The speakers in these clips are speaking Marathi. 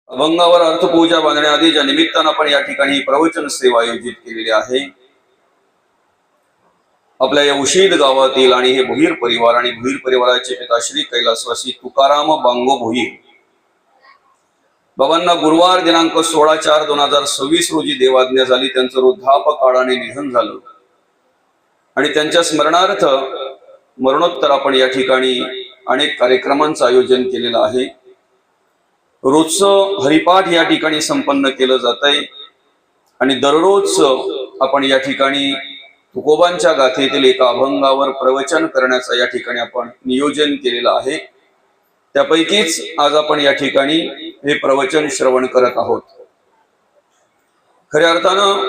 अभंगावर अर्थपूजा बांधण्याआधी निमित्तानं आपण या ठिकाणी प्रवचन सेवा आयोजित केलेली आहे। आपल्या या उशीद गावातील आणि हे भोईर परिवार आणि भोईर परिवाराचे पिता श्री कैलासवासी तुकाराम बांगो भोईर बाबांना गुरुवार दिनांक 16/4/2026 रोजी देवाज्ञा झाली। त्यांचं वृद्धापकाळाने निधन झालं आणि त्यांच्या स्मरणार्थ मरणोत्तर आपण या ठिकाणी अनेक कार्यक्रमांचं आयोजन केलेलं आहे। रोजचं हरिपाठ या ठिकाणी संपन्न केलं जातंय आणि दररोज आपण या ठिकाणी तुकोबांच्या गाथेतील एका अभंगावर प्रवचन करण्याचं या ठिकाणी आपण नियोजन केलेलं आहे। त्यापैकीच आज आपण या ठिकाणी हे प्रवचन श्रवण करत आहोत। खऱ्या अर्थानं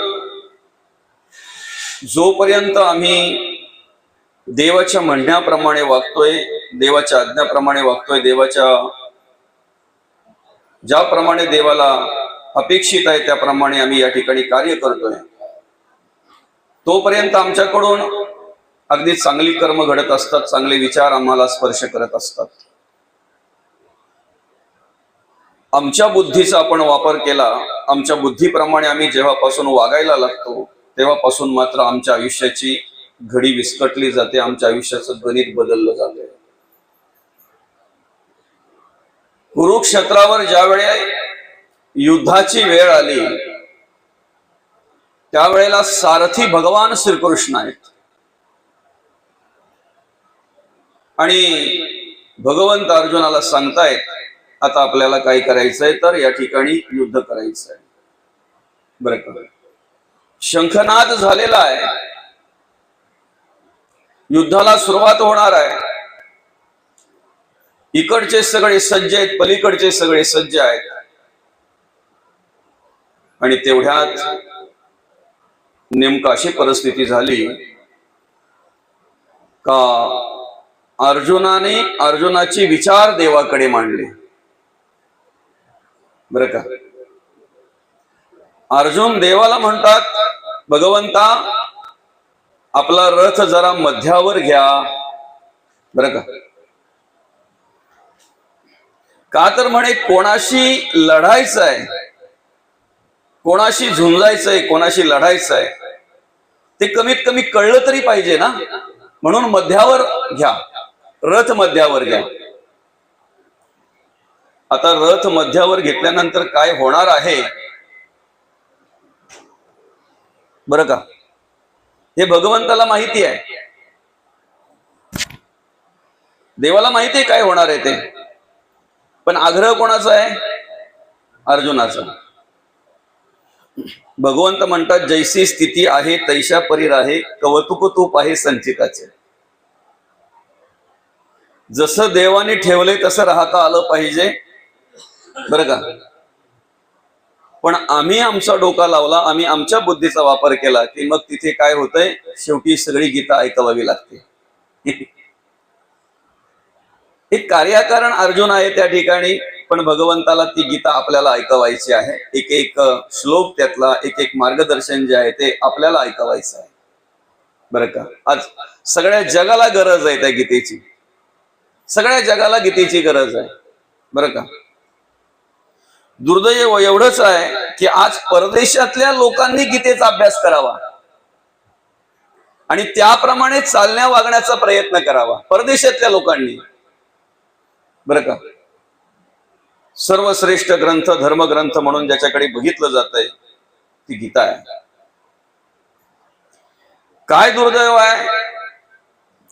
जोपर्यंत आम्ही देवाच्या म्हणण्याप्रमाणे वागतोय, देवाच्या आज्ञाप्रमाणे वागतोय, देवाच्या ज्याप्रमाणे देवाला अपेक्षित आहे त्याप्रमाणे आम्ही या ठिकाणी कार्य करतोय, तोपर्यंत आमच्याकडून अगदी चांगली कर्म घडत असतात, चांगले विचार आम्हाला स्पर्श करत असतात। आमच्या बुद्धीचा आपण वापर केला, आमच्या बुद्धीप्रमाणे आम्ही जेव्हापासून वागायला लागतो तेव्हापासून मात्र आमच्या आयुष्याची घडी विस्कटली जाते, आमच्या आयुष्याचं गणित बदललं जाते। कुरुक्षेत्रावर ज्यावेळी युद्धाची वेळ आली त्यावेळेला सारथी भगवान श्रीकृष्ण आहेत आणि भगवंत अर्जुनाला सांगतायत आता आपल्याला काय करायचंय तर या ठिकाणी युद्ध करायचंय। बरं का, शंखनाद झालेला आहे, युद्धाला सुरुवात होणार आहे। इकडचे सगळे सज्ज आहेत, पलीकडचे सगळे सज्ज आहेत आणि तेवढ्यात नेमका अशी परिस्थिती झाली का अर्जुनाने अर्जुनाची विचार देवाकडे मांडले। बरं का, अर्जुन देवाला म्हणतात भगवंता आपला रथ जरा मध्यावर घ्या। बरं का, का तर म्हणे कोणाशी लढायचं आहे, कोणाशी झुंजायचंय, कोणाशी लढायचंय ते कमीत कमी कळलं तरी पाहिजे ना, म्हणून मध्यावर घ्या, रथ मध्यावर घ्या। आता रथ मध्यावर घेतल्यानंतर काय होणार आहे बरं का, हे भगवंताला माहिती आहे, देवाला माहिती आहे काय होणार आहे ते, पण आग्रह कोणाचा आहे? अर्जुनाचा। भगवंत म्हणतात जैसी स्थिती आहे तैशा परी राहे, कौतुक तूप आहे संचिताचे। जसं देवाने ठेवले तसं राहता आलं पाहिजे। बरं का, पण आम्ही आमचा डोका लावला, आम्ही आमच्या बुद्धीचा वापर केला की मग तिथे काय होतंय, शेवटी सगळी गीता ऐकवावी लागते। एक कार्यकारण अर्जुन आहे त्या ठिकाणी, पण भगवंताला ती गीता आपल्याला ऐकवायची आहे। एक एक श्लोक त्यातला, एक एक मार्गदर्शन जे आहे ते आपल्याला ऐकवायचं आहे। बरं का, आज सगळ्या जगाला गरज आहे त्या गीतेची, सगळ्या जगाला गीतेची गरज आहे। बरं का, दुर्दैव एवढंच आहे की आज परदेशातल्या लोकांनी गीतेचा अभ्यास करावा आणि त्याप्रमाणे चालण्या वागण्याचा प्रयत्न करावा, परदेशातल्या लोकांनी। बरं का, सर्वश्रेष्ठ ग्रंथ, धर्मग्रंथ म्हणून ज्याच्याकडे बघितलं जातंय ती गीता आहे। काय दुर्दैव आहे,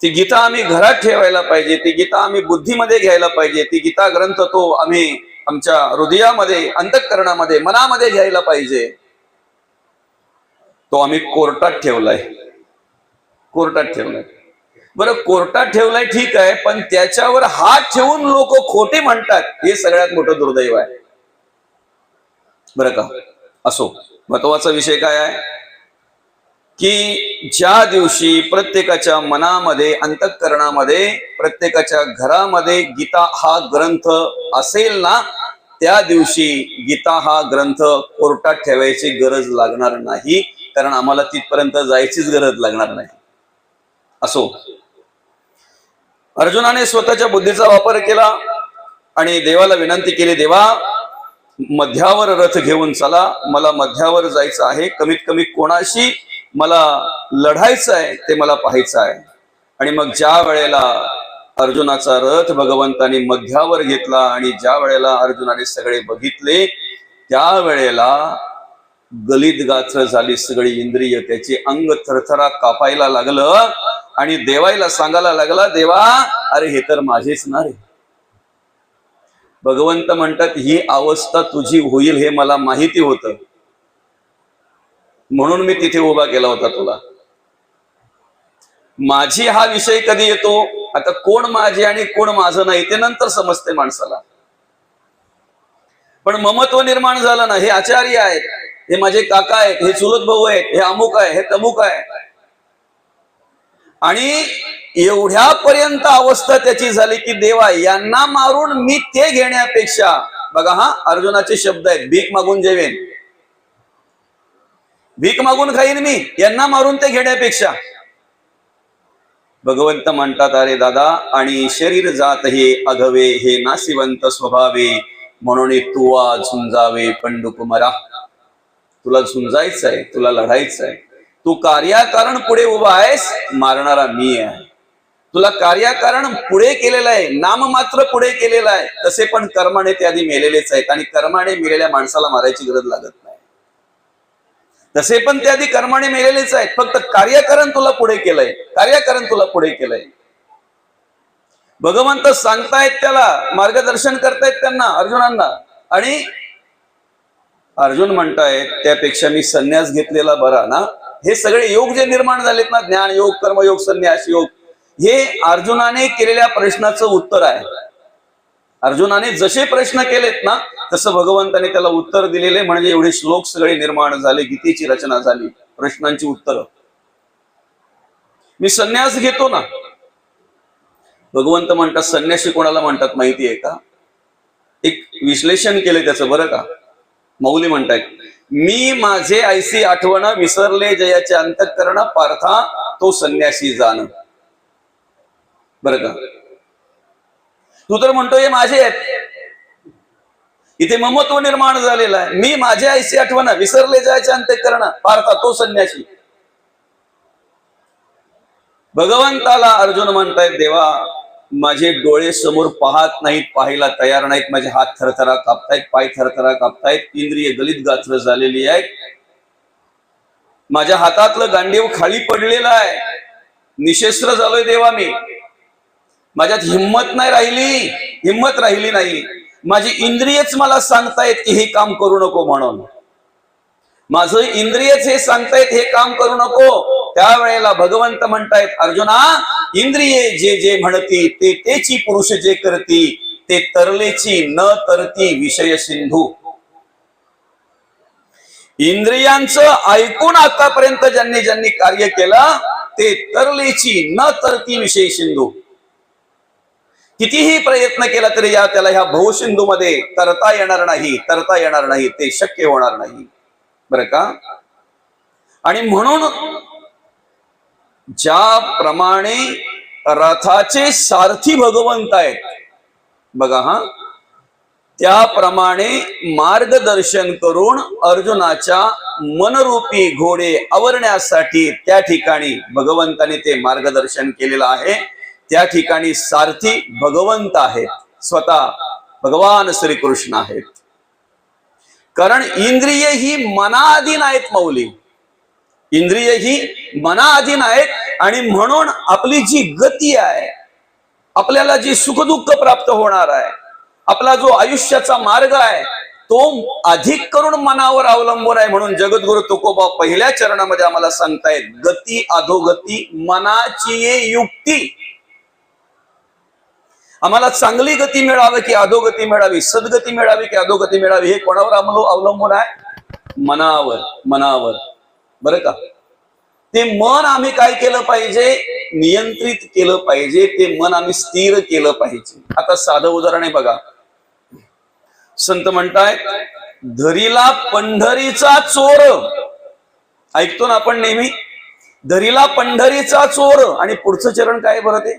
ती गीता आम्ही घरात ठेवायला पाहिजे, ती गीता आम्ही बुद्धीमध्ये घ्यायला पाहिजे, ती गीता ग्रंथ तो आम्ही आमच्या हृदयामध्ये, अंतःकरणामध्ये, मनामध्ये घ्यायला पाहिजे। तो आम्ही कोर्टात ठेवलाय, कोर्टात ठेवलाय। बरं, कोर्टात ठेवलाय ठीक आहे, पण त्याच्यावर हात ठेवून लोक खोटे म्हणतात, हे सगळ्यात मोठं दुर्दैव आहे। बरं का, असो, महत्वाचा विषय काय आहे की ज्या दिवशी प्रत्येकाच्या मनामध्ये, अंतःकरणामध्ये, प्रत्येकाच्या घरामध्ये गीता हा ग्रंथ असेल ना, त्या दिवशी गीता हा ग्रंथ कोर्टात ठेवायची गरज लागणार नाही, कारण आम्हाला तिथपर्यंत जायचीच गरज लागणार नाही। असो, अर्जुनाने स्वतःच्या बुद्धीचा वापर केला आणि देवाला विनंती केली, देवा मध्यावर रथ घेऊन चला, मला मध्यावर जायचं आहे, कमीत कमी कोणाशी मला लढायचं आहे ते मला पाहायचं आहे. आणि मग ज्या वेळेला अर्जुनाचा रथ भगवंतानी मध्यावर घेतला आणि ज्या वेळेला अर्जुनाने सगळे बघितले, त्यावेळेला गलित गात्र झाली सगळी इंद्रिय, त्याचे अंग थरथरा कापायला लागलं आणि देवायला सांगायला लागला, देवा अरे हे तर माझेच ना रे. भगवंत म्हणतात ही अवस्था तुझी होईल हे मला माहिती होतं, म्हणून मी तिथे उभा केला होता तुला. माझी हा विषय कधी येतो, आता कोण माझे आणि कोण माझं नाही ते नंतर समजते माणसाला. पण ममत्व निर्माण झालं ना, हे आचार्य आहेत, हे माझे काका आहेत, हे चुलत भाऊ आहेत, हे अमुक आहे, हे तमुक आहे. आणि एवढ्यापर्यंत अवस्था त्याची झाली की देवा यांना मारून मी ते घेण्यापेक्षा, बघा हा अर्जुनाचे शब्द आहेत, भीक मागून जेवेन, भीक मागून खाईन मी, यांना मारून ते घेण्यापेक्षा. भगवंत म्हणतात अरे दादा, आणि शरीर जात हे अघवे, हे नासिवंत स्वभावे, म्हणून तू झुंजावे पंडुकुमरा. तुला झुंजायचं आहे, तुला लढायचं आहे. तू कार्याकारण पुढे उभा आहेस, मारणारा मी आहे. तुला कार्याकारण पुढे केलेलं आहे, नाम मात्र पुढे केलेलं आहे. तसे पण कर्माने ते आधी मेलेलेच आहेत, आणि कर्माने मेलेल्या माणसाला मारायची गरज लागत नाही. तसे पण ते आधी कर्माने मेलेलेच आहेत, फक्त कार्यकरण तुला पुढे केलंय, कार्यकरण तुला पुढे केलंय. भगवंत सांगतायत त्याला, मार्गदर्शन करतायत त्यांना, अर्जुनांना. आणि अर्जुन म्हणतायत त्यापेक्षा मी संन्यास घेतलेला बरा ना. हे सगळे योग जे निर्माण झालेत ना, ज्ञान योग, कर्मयोग, संन्यास योग, हे अर्जुनाने केलेल्या प्रश्नाचं उत्तर आहे. अर्जुनाने जसे प्रश्न केलेत ना, तसं भगवंताने त्याला उत्तर दिलेले. म्हणजे एवढे श्लोक सगळे निर्माण झाले, गीतेची रचना झाली, प्रश्नांची उत्तर. मी संन्यास घेतो ना. भगवंत म्हणतात संन्यासी कोणाला म्हणतात माहिती आहे का? एक विश्लेषण केले त्याचं बरं का. मौली म्हणतायत, मी माझे ऐसी आठवण विसरले जयाचे अंतःकरण, पार्था तो संन्यासी जाण. बरं का, तू तर म्हणतोय माझे आहेत, इथे ममत्व निर्माण झालेलं आहे. मी माझे ऐसी आठवण विसरले जयाचे अंतःकरण, पार्था तो संन्यासी. भगवंताला अर्जुन म्हणतायत देवा माझे डोळे समोर पाहत नाहीत, पाहायला तयार नाहीत, माझे हात थरथरा कापतायत, पाय थरथरा कापतायत, इंद्रिय गलित गात्र झालेली आहेत, माझ्या हातातलं गांडीव खाली पडलेलं आहे, निशस्त्र झालोय देवा मी. माझ्यात हिंमत राहिली नाही. माझी इंद्रियच मला सांगतायत की हे काम करू नको म्हणून. माझं इंद्रियच हे सांगतायत हे काम करू नको. त्यावेळेला भगवंत म्हणतायत अर्जुना, इंद्रिये जे जे म्हणती ते तेची पुरुष जे करती, ते तरलेची न तरती विषय सिंधू. इंद्रियांचं ऐकून आतापर्यंत ज्यांनी ज्यांनी कार्य केलं ते तरलेची न तरती विषय सिंधू. कितीही प्रयत्न केला तरी त्याला ह्या भवसिंधू मध्ये तरता येणार नाही, ते शक्य होणार नाही. बरं का. आणि म्हणून ज्याप्रमाणे रथाचे सारथी भगवंत आहेत बघा हा, त्याप्रमाणे मार्गदर्शन करून अर्जुनाच्या मनरूपी घोडे आवरण्यासाठी त्या ठिकाणी भगवंताने ते मार्गदर्शन केलेलं आहे. त्या ठिकाणी सारथी भगवंत आहेत, स्वतः भगवान श्रीकृष्ण आहेत. कारण इंद्रिय ही मनाधीन आहेत मौली, इंद्रिय ही मनाधीन आहेत. आणि म्हणून आपली जी गती आहे, आपल्याला जी सुखदुःख प्राप्त होणार आहे, आपला जो आयुष्याचा मार्ग आहे, तो अधिक करून मनावर अवलंबून आहे. म्हणून जगद्गुरु तुकोबा पहिल्या चरणामध्ये आम्हाला सांगतायत, गती अधोगती मनाची युक्ती. आम्हाला चांगली गती मिळावी की अधोगती मिळावी, सद्गती मिळावी की अधोगती मिळावी, हे कोणावर अवलंबून आहे? मनावर. बरं का. ते मन आम्ही काय केलं पाहिजे? नियंत्रित केलं पाहिजे. ते मन आम्ही स्थिर केलं पाहिजे. आता साधं उदाहरण आहे बघा. संत म्हणतायत, धरीला पंढरीचा चोर. ऐकतो ना आपण नेहमी, धरीला पंढरीचा चोर. आणि पुढचं चरण काय बरं ते?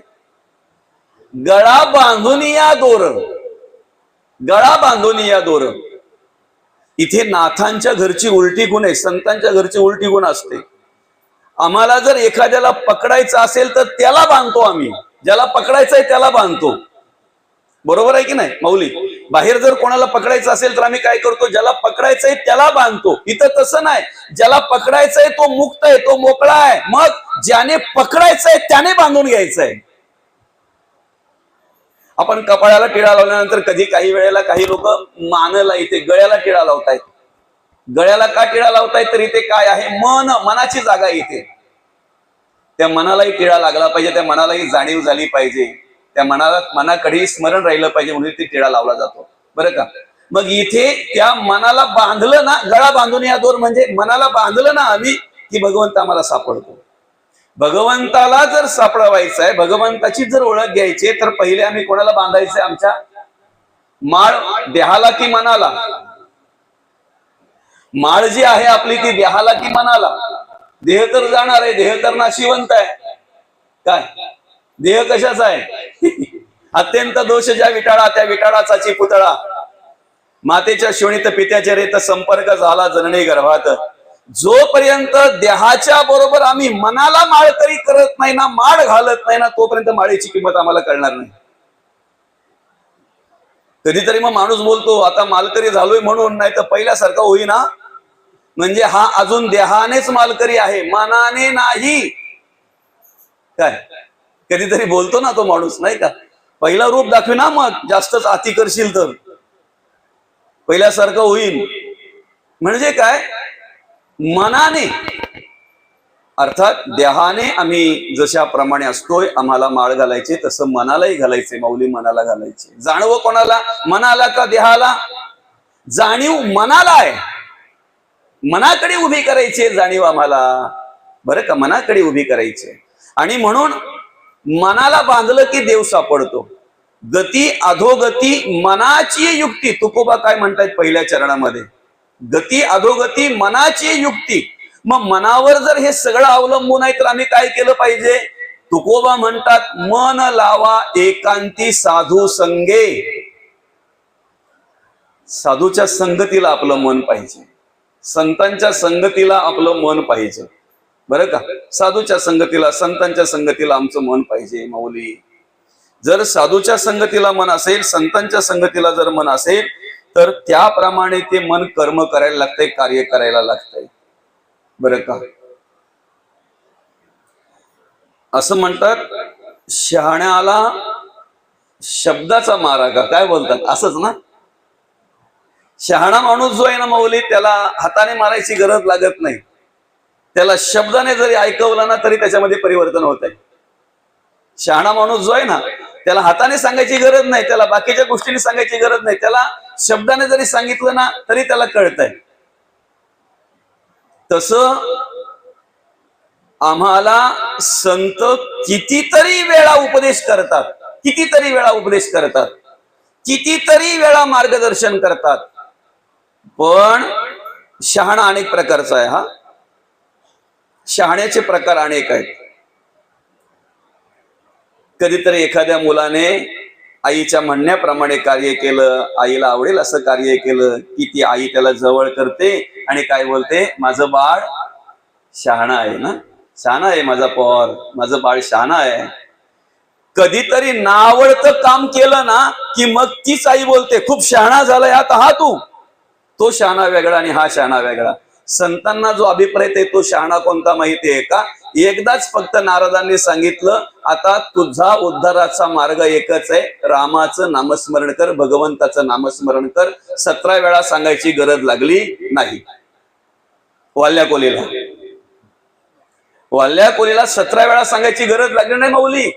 गळा बांधून या दोर. गळा बांधून या दोर. इथे नाथांच्या घरची उलटी गुण आहे, संतांच्या घरची उलटी गुण असते. आम्हाला जर एखाद्याला पकडायचं असेल तर त्याला बांधतो आम्ही, ज्याला पकडायचं आहे त्याला बांधतो. बरोबर आहे की नाही माऊली? बाहेर जर कोणाला पकडायचं असेल तर आम्ही काय करतो, ज्याला पकडायचंय त्याला बांधतो. इथं तसं नाही, ज्याला पकडायचंय तो मुक्त आहे, तो मोकळा आहे. मग ज्याने पकडायचंय त्याने बांधून घ्यायचंय. आपण कपाळाला टिळा लावल्यानंतर कधी काही वेळेला काही लोक मानला इथे गळ्याला टिळा लावतायत. गळ्याला का टिळा लावतायत? तर इथे काय आहे, मन, मनाची जागा इथे. त्या मनालाही टिळा लागला पाहिजे, त्या मनालाही जाणीव झाली पाहिजे, त्या मनाकडे स्मरण राहिलं पाहिजे, म्हणून ती टिळा लावला जातो. बरं का? मग इथे त्या मनाला बांधलं ना, गळा बांधून या दोर म्हणजे मनाला बांधलं ना आम्ही की भगवंत आम्हाला सापडतो. भगवंताला जर सापडवायचं आहे, भगवंताची जर ओळख घ्यायची तर पहिले आम्ही कोणाला बांधायचंय? आमच्या माळ देहाला की मनाला? माळ जी आहे आपली ती देहाला की मनाला? देह तर जाणार आहे, देह तर नाशिवंत आहे. काय देह कशाचा आहे? अत्यंत दोष ज्या विटाळा त्या विटाळाचाची पुतळा. मातेच्या शोणीत पित्याच्या रेत संपर्क झाला जननी गर्भात. जोपर्यंत देहाच्या बरोबर आम्ही मनाला माळकरी करत नाही ना, माळ घालत नाही ना, तोपर्यंत माळेची किंमत आम्हाला कळणार नाही. कधीतरी मग माणूस बोलतो आता मालकरी झालोय म्हणून, नाही तर पहिल्यासारखं होईना. म्हणजे हा अजून देहानेच मालकरी आहे, मनाने नाही. काय कधीतरी बोलतो ना तो माणूस, नाही का? पहिला रूप दाखवी ना, मग जास्तच अति करशील तर पहिल्यासारखं होईल. म्हणजे काय? मनाने, अर्थात देहाने आम्ही जशाप्रमाणे असतोय, आम्हाला माळ घालायचे तसं मनालाही घालायचे. माऊली मनाला घालायचे. जाणवं कोणाला? मनाला का देहाला? जाणीव मनाला आहे, मनाकडे उभी करायची जाणीव आम्हाला. बरं का? मनाकडे उभी करायची. आणि म्हणून मनाला बांधलं की देव सापडतो. गती अधोगती मनाची युक्ती. तुकोबा काय म्हणतात पहिल्या चरणामध्ये? गती अधोगती मनाची युक्ती. मग मनावर जर हे सगळं अवलंबून आहे तर आम्ही काय केलं पाहिजे? तुकोबा म्हणतात मन लावा एकांती साधू संगे. साधूच्या संगतीला आपलं मन पाहिजे, संतांच्या संगतीला आपलं मन पाहिजे. बरं का? साधूच्या संगतीला, संतांच्या संगतीला आमचं मन पाहिजे. माऊली जर साधूच्या संगतीला मन असेल, संतांच्या संगतीला जर मन असेल तर त्याप्रमाणे ते मन कर्म करायला लागतंय, कार्य करायला लागतंय. बरं का? असं म्हणतात शहाण्याला शब्दाचा मारा का, काय बोलतात असंच ना? शहाणा माणूस जो आहे ना माऊली, त्याला हाताने मारायची गरज लागत नाही. त्याला शब्दाने जरी ऐकवलं ना तरी त्याच्यामध्ये परिवर्तन होत आहे. शहाणा माणूस जो आहे ना त्याला हाताने सांगायची गरज नाही, त्याला बाकीच्या गोष्टींनी सांगायची गरज नाही, त्याला शब्दाने जरी सांगितलं ना तरी त्याला कळतंय. तसं आम्हाला संत कितीतरी वेळा उपदेश करतात, कितीतरी वेळा उपदेश करतात, कितीतरी वेळा मार्गदर्शन करतात. पण शहाणा अनेक प्रकारचा आहे. हा शहाण्याचे प्रकार अनेक आहेत. कधीतरी एखाद्या मुलाने आईच्या म्हणण्याप्रमाणे कार्य केलं, आईला आवडेल असं कार्य केलं की ती आई त्याला जवळ करते आणि काय बोलते? माझं बाळ शहाणा आहे ना, शहाणा आहे माझा पोर, माझं बाळ शहाणा आहे. कधीतरी नावडतं काम केलं ना की मग तीच आई बोलते खूप शहाणा झालाय आता हा तू. तो शहाणा वेगळा आणि हा शहाणा वेगळा. संतांना जो अभिप्राय आहे तो शहाणा कोणता माहितीये का? एकदाच फक्त नारदांनी सांगितलं आता तुझा उद्धाराचा मार्ग एकच आहे, रामाचं नामस्मरण कर, भगवंताचं नामस्मरण कर. 17 वेळा सांगायची गरज लागली नाही. वाल्या कोलीला 17 वेळा सांगायची गरज लागली नाही माऊली.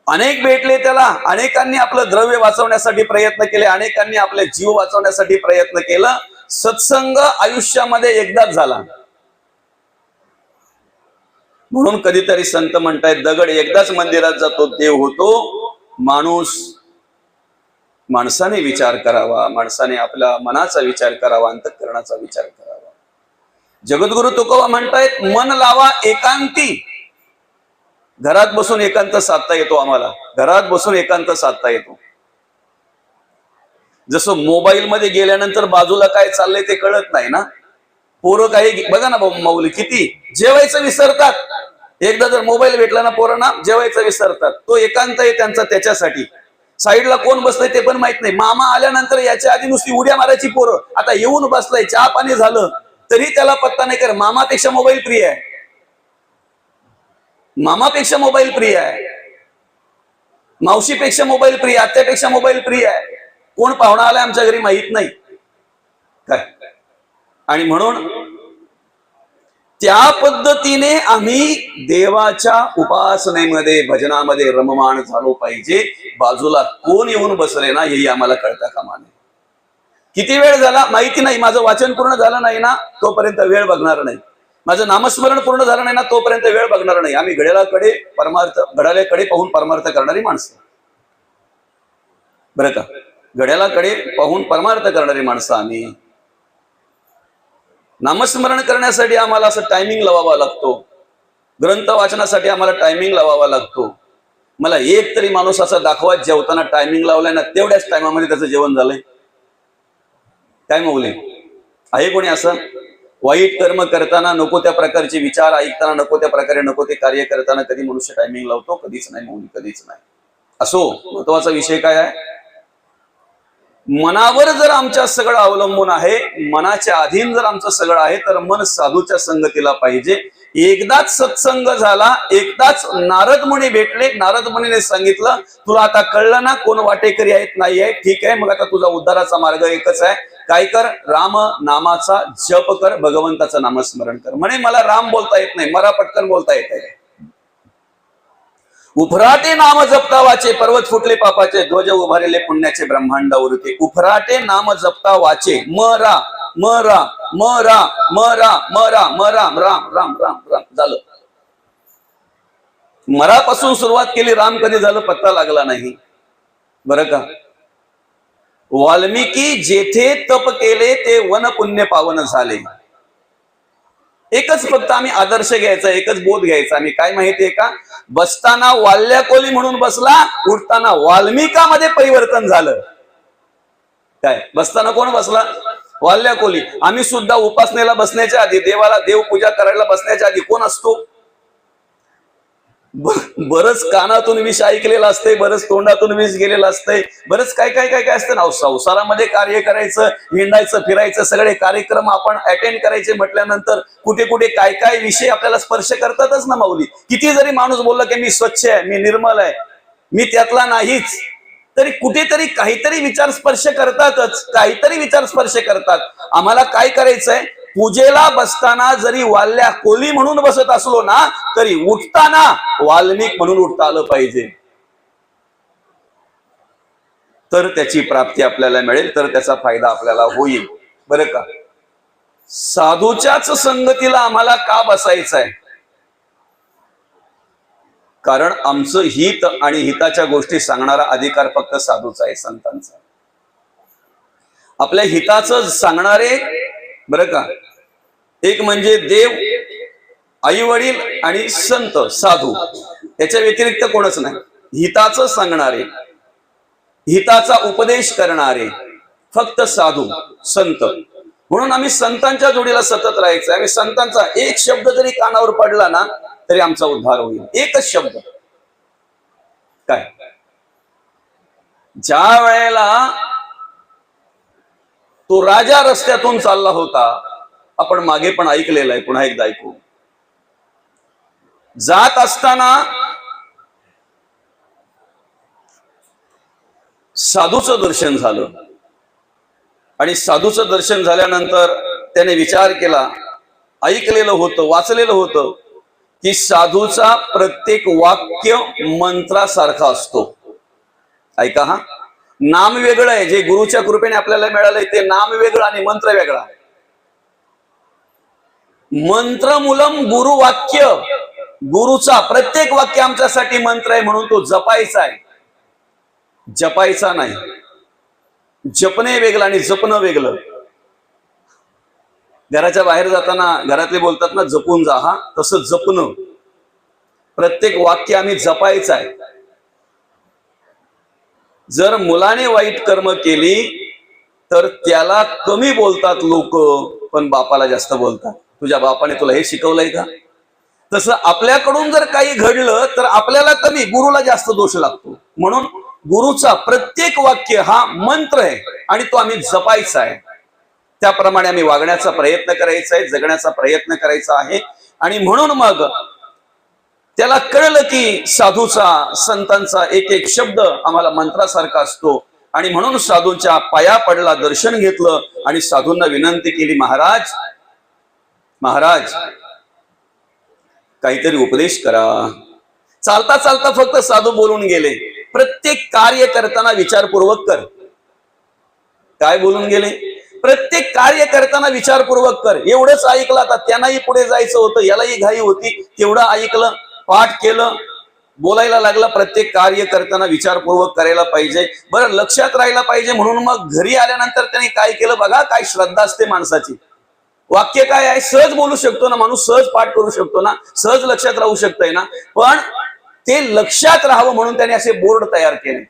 अनेक भेटले त्याला, अनेकांनी आपलं द्रव्य वाचवण्यासाठी प्रयत्न केले, अनेकांनी आपले जीव वाचवण्यासाठी प्रयत्न केला. सत्संग आयुष्यामध्ये एकदाच झाला. म्हणून कधीतरी संत म्हणतायत दगड एकदाच मंदिरात जातो देव होतो. माणूस माणसाने विचार करावा, माणसाने आपल्या मनाचा विचार करावा, अंतःकरणाचा विचार करावा. जगद्गुरु तुकोबा म्हणतायत मन लावा एकांती. घरात बसून एकांत साधता येतो आम्हाला, घरात बसून एकांत साधता येतो. जसं मोबाईल मध्ये गेल्यानंतर बाजूला काय चाललंय ते कळत नाही ना. पोरं काही बघा ना माऊली, किती जेवायचं विसरतात. एकदा जर मोबाईल भेटला ना पोरांना जेवायचं विसरतात. तो एकांत आहे त्यांचा, त्याच्यासाठी साईडला कोण बसलंय ते पण माहित नाही. मामा आल्यानंतर याच्या आधी नुसती उड्या मारायची पोरं, आता येऊन बसलाय, चहा पाणी झालं तरी त्याला पत्ता नाही. कर मामापेक्षा मोबाईल प्रिय आहे, मामापेक्षा मोबाईल प्रिय आहे, मावशीपेक्षा मोबाईल प्रिय, आत्यापेक्षा मोबाईल प्रिय आहे. कोण पाहुणा आलाय आमच्या घरी माहित नाही काय. आणि म्हणून त्या पद्धतीने आम्ही देवाच्या उपासनेमध्ये भजनामध्ये रममाण झालो पाहिजे. बाजूला कोण येऊन बसले ना हेही आम्हाला कळता कामा नये. किती वेळ झाला माहिती नाही, माझं वाचन पूर्ण झालं नाही ना तोपर्यंत वेळ बघणार नाही, माझं नामस्मरण पूर्ण झालं नाही ना तोपर्यंत वेळ बघणार नाही. आम्ही घड्याळाकडे पाहून परमार्थ करणारी माणसं, बरं का, घड्याळाकडे पाहून परमार्थ करणारी माणसं आम्ही. नामस्मरण करण्यासाठी आम्हाला असं टायमिंग लावावा लागतो, ग्रंथ वाचनासाठी आम्हाला टायमिंग लावावा लागतो. मला एक तरी माणूस असा दाखवा जेवताना टायमिंग लावलाय ना तेवढ्याच टायमामध्ये त्याचं जेवण झालंय. काय मौली आहे कोणी असं? वाईट कर्म करताना नको त्या प्रकारचे विचार ऐकताना नको त्या प्रकारे नको ते कार्य करताना कधी मनुष्य टायमिंग लावतो? कधीच नाही मौली, कधीच नाही. असो, महत्वाचा विषय काय आहे? मनावर जर आमच्या सगळं अवलंबून आहे, मनाच्या अधीन जर आमचं सगळं आहे, तर मन साधूच्या संगतीला पाहिजे. एकदाच सत्संग झाला, एकदाच नारद मुनी भेटले, नारद मुनीने सांगितलं तुला आता कळलं ना कोण वाटेकरी आहेत नाही आहे, ठीक आहे, मग आता तुझा उद्धाराचा मार्ग एकच आहे, काय कर, राम नामाचा जप कर, भगवंताचं नामस्मरण कर. म्हणे मला राम बोलता येत नाही, मला पटकन बोलता येत आहे. उफराटे नाम जपता वाचे, पर्वत फुटले पापाचे, ध्वज उभारले पुण्याचे, ब्रह्मांड उरते. उफराटे नाम जपता वाचे, म रा म रा म रा म रा म रा म राम राम राम राम राम झालं. मरापासून सुरुवात केली, राम कधी झालं पत्ता लागला नाही, बरं का. वाल्मिकी जेथे तप केले ते वन पुण्य पावन झाले. एकच फक्त आम्ही आदर्श घ्यायचा, एकच बोध घ्यायचा. आम्ही काय माहितीये का, बसताना वाल्या कोली म्हणून बसला, उठताना वाल्मिकामध्ये परिवर्तन झालं. काय बसताना कोण बसला? वाल्या कोली. आम्ही सुद्धा उपासनेला बसण्याच्या आधी, देवाला देवपूजा करायला बसण्याच्या आधी कोण असतो? बरंच कानातून विष ऐकलेलं असतंय, बरंच तोंडातून विष गेलेलं असतंय, बरंच काय काय काय काय असतं ना. संसारामध्ये कार्य करायचं, हिंडायचं, फिरायचं, सगळे कार्यक्रम आपण अटेंड करायचे म्हटल्यानंतर कुठे कुठे काय काय विषय आपल्याला स्पर्श करतातच ना माऊली. किती जरी माणूस बोलला की मी स्वच्छ आहे, मी निर्मल आहे, मी त्यातला नाहीच, तरी कुठेतरी काहीतरी विचार स्पर्श करतातच, काहीतरी विचार स्पर्श करतात. आम्हाला काय करायचंय? पूजेला बसताना जरी वाल्या कोली म्हणून बसत असलो ना, तरी उठताना वाल्मिक म्हणून उठता आलं पाहिजे. तर त्याची प्राप्ती आपल्याला मिळेल, तर त्याचा फायदा आपल्याला होईल, बरं का. साधूच्याच संगतीला आम्हाला का बसायचं आहे? कारण आमचं हित आणि हिताच्या गोष्टी सांगणारा अधिकार फक्त साधूचा आहे, संतांचा. आपल्या हिताचं सांगणारे, बरं का, एक म्हणजे देव, आई वडील आणि संत साधू, याच्या व्यतिरिक्त कोणच नाही. हिताचं सांगणारे, हिताचा उपदेश करणारे फक्त साधू संत. म्हणून आम्ही संतांच्या जोडीला सतत राहायचं. आम्ही संतांचा एक शब्द जरी कानावर पडला ना तरी आमचा उद्धार होईल. एकच शब्द. काय ज्या वेळेला तो राजा रस्त्यातून चालला होता, आपण मागे पण ऐकलेलं आहे, पुन्हा एकदा ऐकू. जात असताना साधूचं दर्शन झालं, आणि साधूचं दर्शन झाल्यानंतर त्याने विचार केला, ऐकलेलं होतं, वाचलेलं होतं की साधूचा प्रत्येक वाक्य मंत्रासारखा असतो. ऐका हा, नाम वेगळं आहे, जे गुरुच्या कृपेने आपल्याला मिळालंय ते नाम वेगळं आणि मंत्र वेगळा. मंत्र मूलम गुरु वाक्य, गुरुचा प्रत्येक वाक्य आमच्यासाठी मंत्र आहे, म्हणून तो जपायचा आहे, जपायचा नाही. जपणे वेगळं आणि जपणं वेगळं. घराच्या बाहेर जाताना घरातले बोलतात ना जपून जा, हा तसं जपणं. प्रत्येक वाक्य आम्ही जपायचं आहे. जर मुलाने वाईट कर्म केली तर त्याला कमी बोलतात लोक, पण बापाला जास्त बोलतात. तुझ्या बापाने तुला हे शिकवलंय का? तसं आपल्याकडून जर काही घडलं तर आपल्याला कमी, गुरुला जास्त दोष लागतो. म्हणून गुरुचा प्रत्येक वाक्य हा मंत्र आहे आणि तो आम्ही जपायचा आहे. त्याप्रमाणे आम्ही वागण्याचा प्रयत्न करायचा आहे, जगण्याचा प्रयत्न करायचा आहे. आणि म्हणून मग त्याला कळलं की साधूचा, संतांचा एक एक शब्द आम्हाला मंत्रासारखा असतो. आणि म्हणून साधूंच्या पाया पडला, दर्शन घेतलं आणि साधूंना विनंती केली, महाराज महाराज काहीतरी उपदेश करा. चालता चालता फक्त साधू बोलून गेले, प्रत्येक कार्य करताना विचारपूर्वक कर. काय बोलून गेले? प्रत्येक कार्य करताना विचारपूर्वक कर. एवढंच ऐकलं. आता त्यांनाही पुढे जायचं होतं, यालाही घाई होती, तेवढं ऐकलं, पाठ केलं, बोलायला लागला. प्रत्येक कार्य करताना विचारपूर्वक करायला पाहिजे, बरं लक्षात राहायला पाहिजे. म्हणून मग घरी आल्यानंतर त्यांनी काय केलं बघा, काय श्रद्धा असते माणसाची. वाक्य काय आहे, सहज बोलू शकतो ना माणूस, सहज पाठ करू शकतो ना, सहज लक्षात राहू शकतंय ना. पण ते लक्षात राहावं म्हणून त्यांनी असे बोर्ड तयार केले.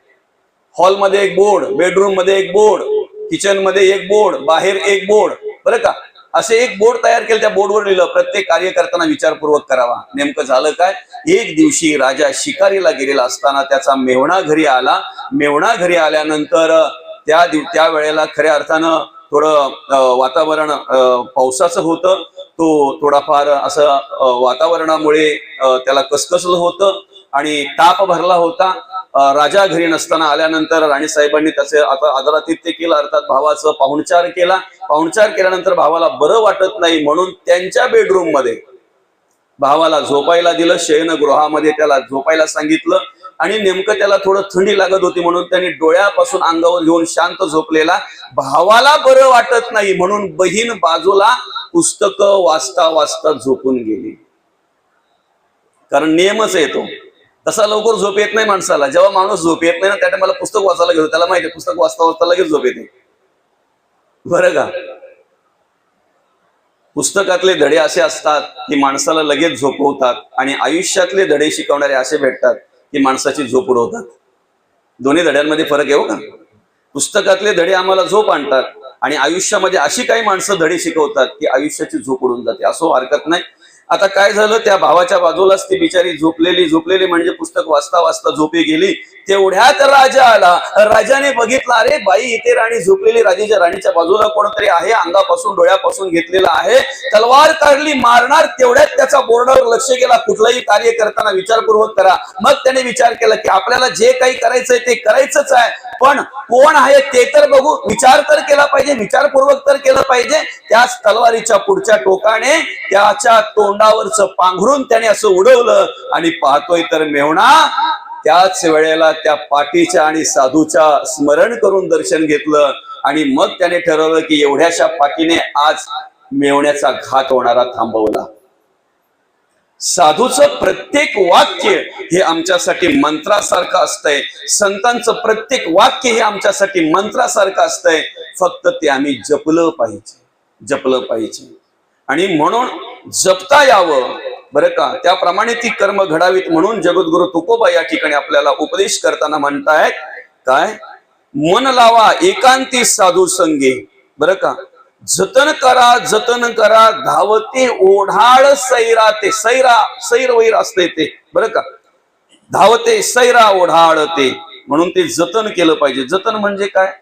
हॉलमध्ये एक बोर्ड, बेडरूम मध्ये एक बोर्ड, किचन मध्ये एक बोर्ड, बाहेर एक बोर्ड, बरं का. असे एक बोर्ड तयार केले. त्या बोर्डवर लिहिलं, प्रत्येक कार्य करताना विचारपूर्वक करावा. नेमकं झालं काय, एक दिवशी राजा शिकारीला गेलेला असताना त्याचा मेव्हणा घरी आला. मेव्हणा घरी आल्यानंतर त्या वेळेला खऱ्या अर्थानं थोडं वातावरण पावसाचं होतं. तो थोडाफार असं वातावरणामुळे त्याला कसकसलं होतं आणि ताप भरला होता. राजा घरी नसताना आल्यानंतर राणीसाहेबांनी त्याचे आता आदरातिथ्य केलं, अर्थात भावाचं पाहुणचार केला. पाहुणचार केल्यानंतर भावाला बरं वाटत नाही म्हणून त्यांच्या बेडरूम मध्ये भावाला झोपायला दिलं. शयनगृहामध्ये त्याला झोपायला सांगितलं. आणि नेमकं त्याला थोडं थंडी लागत होती म्हणून त्यांनी डोळ्यापासून अंगावर घेऊन शांत झोपलेला. भावाला बरं वाटत नाही म्हणून बहीण बाजूला पुस्तकं वाचता वाचता झोपून गेली. कारण नियमच येतो तसा, लवकर झोप येत नाही माणसाला. जेव्हा माणूस झोप येत नाही ना, त्या टाइमला पुस्तक वाचायला घेतो. त्याला माहिती आहे पुस्तक वाचता वाचता लगेच झोप येते, बरं का. पुस्तकातले धडे असे असतात की माणसाला लगेच झोपवतात आणि आयुष्यातले धडे शिकवणारे असे भेटतात की माणसाची झोप उडवतात. दोन्ही धड्यांमध्ये फरक आहे हो का. पुस्तकातले धडे आम्हाला झोप आणतात आणि आयुष्यामध्ये अशी काही माणसं धडे शिकवतात की आयुष्याची झोप उडून जाते. असो हरकत नाही. आता काय झालं, त्या भावाच्या बाजूलाच ती बिचारी झोपलेली म्हणजे पुस्तक वाचता वाचता झोपी गेली. तेवढ्यात राजा आला. राजाने बघितलं, अरे बाई इथे राणी झोपलेली, राणीच्या बाजूला कोणतरी आहे, अंगापासून डोळ्यापासून घेतलेला आहे. तलवार काढली, मारणार. तेवढ्यात त्याचा बोर्डावर लक्ष गेला, कुठलंही कार्य करताना विचारपूर्वक करा. मग त्याने विचार केला की आपल्याला जे काही करायचंय ते करायचंच आहे, पण कोण आहे ते तर बघू, विचार तर केला पाहिजे, विचारपूर्वक तर केलं पाहिजे. त्याच तलवारीच्या पुढच्या टोकाने त्याच्या तोंडावरचं पांघरून त्याने असं उडवलं आणि पाहतोय तर मेव्हणा त्याच वेळेला त्या पाटीच्या आणि साधूच्या स्मरण करून दर्शन घेतलं. आणि मग त्याने ठरवलं की एवढ्याशा पाटीने आज मेव्हण्याचा घात होणारा थांबवला. साधूचं प्रत्येक वाक्य हे आमच्यासाठी मंत्रासारखं असतंय. संतांचं प्रत्येक वाक्य हे आमच्यासाठी मंत्रासारखं असतंय. फक्त ते आम्ही जपलं पाहिजे आणि म्हणून जपता यावं, बरं का. त्याप्रमाणे ती कर्म घडावीत म्हणून जगद्गुरु तुकोबा या ठिकाणी आपल्याला उपदेश करताना म्हणतायत काय, मन लावा एकांती साधू संगे, बरं का. जतन करा धावते ओढाळ सैराते. सैर वैर असते ते, बरं का. धावते सैरा ओढाळते म्हणून ते जतन केलं पाहिजे. जतन म्हणजे काय,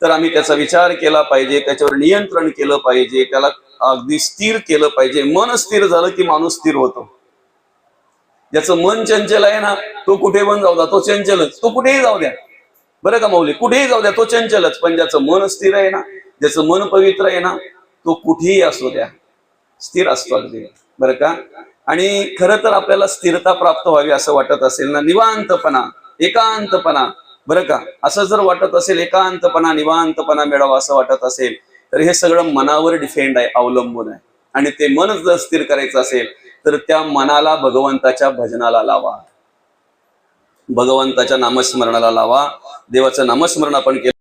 तर आम्ही त्याचा विचार केला पाहिजे, त्याच्यावर नियंत्रण केलं पाहिजे, त्याला अगदी स्थिर केलं पाहिजे. मन स्थिर झालं की माणूस स्थिर होतो. ज्याचं मन चंचल आहे ना, तो कुठे पण जाऊ द्या, तो चंचलच. तो कुठेही जाऊ द्या, बरं का माऊली, कुठेही जाऊ द्या, तो चंचलच. पण ज्याचं मन स्थिर आहे ना, ज्याचं मन पवित्र आहे ना, तो कुठेही असू द्या, स्थिर असतो अगदी, बरं का. आणि खरं तर आपल्याला स्थिरता प्राप्त व्हावी असं वाटत असेल ना, निवांतपणा, एकांतपणा, बरं का, असं जर वाटत असेल, एकांतपणा, निवांतपणा मिळावा असं वाटत असेल, तर हे सगळं मनावर डिपेंड आहे, अवलंबून आहे. आणि ते मन जर स्थिर करायचं असेल तर त्या मनाला भगवंताच्या भजनाला लावा, भगवंताच्या नामस्मरणाला लावा. देवाचं नामस्मरण आपण केलं